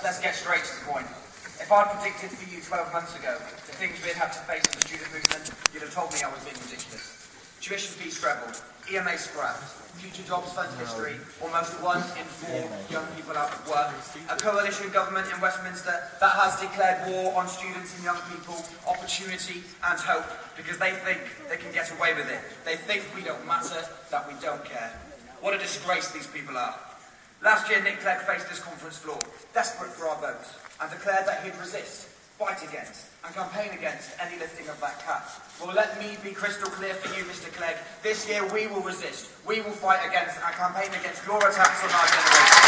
conference, let's get straight to the point. If I'd predicted for you 12 months ago the things we'd have to face in the student movement, you'd have told me I was being ridiculous. Tuition fees trebled, EMA scrapped, Future Jobs Fund history, almost 1 in 4 young people out of work, a coalition government in Westminster that has declared war on students and young people, opportunity and hope, because they think they can get away with it. They think we don't matter, that we don't care. What a disgrace these people are. Last year, Nick Clegg faced this conference floor, desperate for our votes, and declared that he'd resist, fight against, and campaign against any lifting of that cap. Well, let me be crystal clear for you, Mr. Clegg. This year we will resist, we will fight against, and campaign against your attacks on our generation.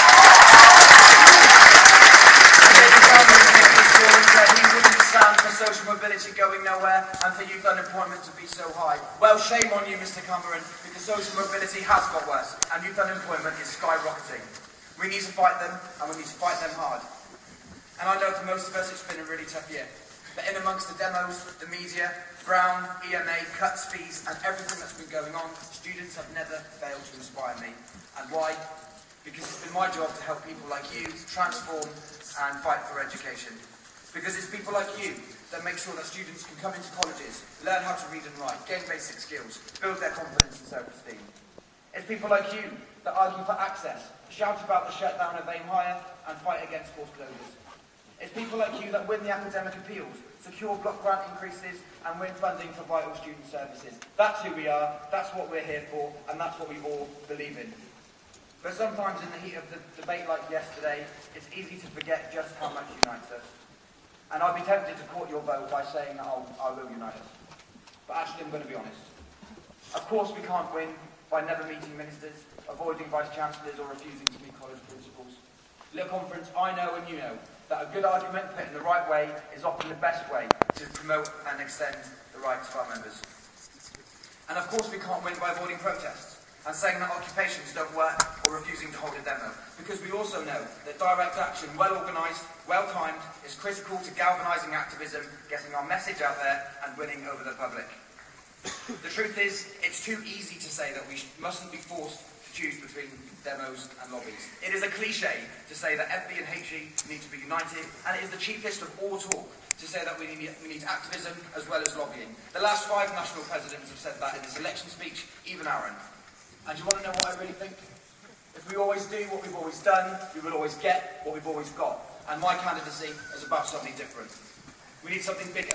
He wouldn't stand for social mobility going nowhere and for youth unemployment to be so high. Well, shame on you, Mr. Cameron, because social mobility has got worse and youth unemployment is skyrocketing. We need to fight them, and we need to fight them hard. And I know for most of us it's been a really tough year. But in amongst the demos, the media, Brown, EMA, cuts, fees, and everything that's been going on, students have never failed to inspire me. And why? Because it's been my job to help people like you transform and fight for education. Because it's people like you that make sure that students can come into colleges, learn how to read and write, gain basic skills, build their confidence and self-esteem. It's people like you that argue for access, shout about the shutdown of AIM Higher, and fight against forced closures. It's people like you that win the academic appeals, secure block grant increases, and win funding for vital student services. That's who we are, that's what we're here for, and that's what we all believe in. But sometimes in the heat of the debate like yesterday, it's easy to forget just how much unites us. And I'd be tempted to court your vote by saying that I will unite us. But actually, I'm going to be honest. Of course we can't win by never meeting ministers, avoiding vice-chancellors, or refusing to meet college principals. Little Conference, I know and you know that a good argument put in the right way is often the best way to promote and extend the rights of our members. And of course we can't win by avoiding protests and saying that occupations don't work or refusing to hold a demo, because we also know that direct action, well organised, well timed, is critical to galvanising activism, getting our message out there and winning over the public. The truth is, it's too easy to say that we mustn't be forced to choose between demos and lobbies. It is a cliche to say that FB and HE need to be united, and it is the cheapest of all talk to say that we need activism as well as lobbying. The last 5 national presidents have said that in this election speech, even Aaron. And do you want to know what I really think? If we always do what we've always done, we will always get what we've always got. And my candidacy is about something different. We need something bigger,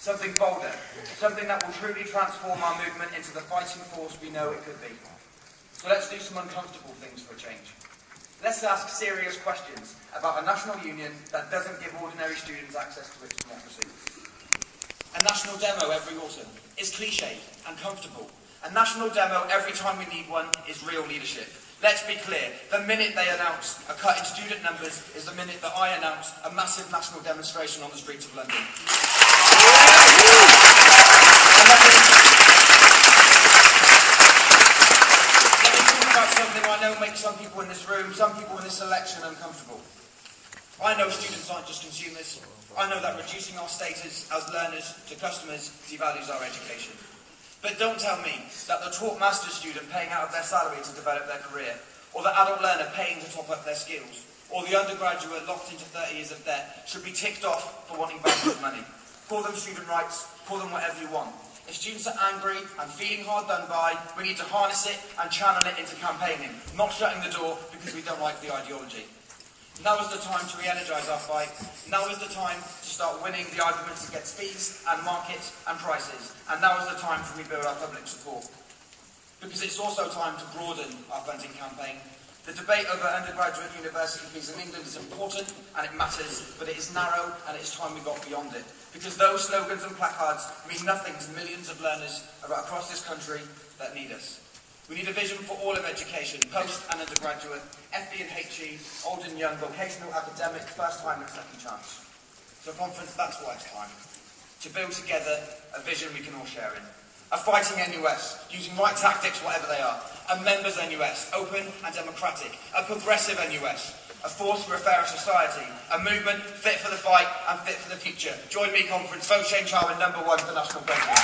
something bolder, something that will truly transform our movement into the fighting force we know it could be. So let's do some uncomfortable things for a change. Let's ask serious questions about a national union that doesn't give ordinary students access to its democracy. A national demo every autumn is cliched and comfortable. A national demo every time we need one is real leadership. Let's be clear, the minute they announce a cut in student numbers is the minute that I announce a massive national demonstration on the streets of London. Let me talk about something I know makes some people in this room, some people in this election uncomfortable. I know students aren't just consumers. I know that reducing our status as learners to customers devalues our education. But don't tell me that the taught master's student paying out of their salary to develop their career, or the adult learner paying to top up their skills, or the undergraduate locked into 30 years of debt should be ticked off for wanting value of money. Call them student rights, call them whatever you want. If students are angry and feeling hard done by, we need to harness it and channel it into campaigning, not shutting the door because we don't like the ideology. Now is the time to re-energise our fight. Now is the time to start winning the arguments against fees and markets and prices. And now is the time to rebuild our public support. Because it's also time to broaden our funding campaign. The debate over undergraduate university fees in England is important and it matters, but it is narrow and it is time we got beyond it. Because those slogans and placards mean nothing to millions of learners across this country that need us. We need a vision for all of education, post and undergraduate, FE and HE, old and young, vocational, academic, first time and second chance. So Conference, that's why it's time. To build together a vision we can all share in. A fighting NUS, using right tactics, whatever they are. A members NUS, open and democratic. A progressive NUS, a force for a fairer society. A movement fit for the fight and fit for the future. Join me, Conference. Vote Shane Charwin, #1 for National President.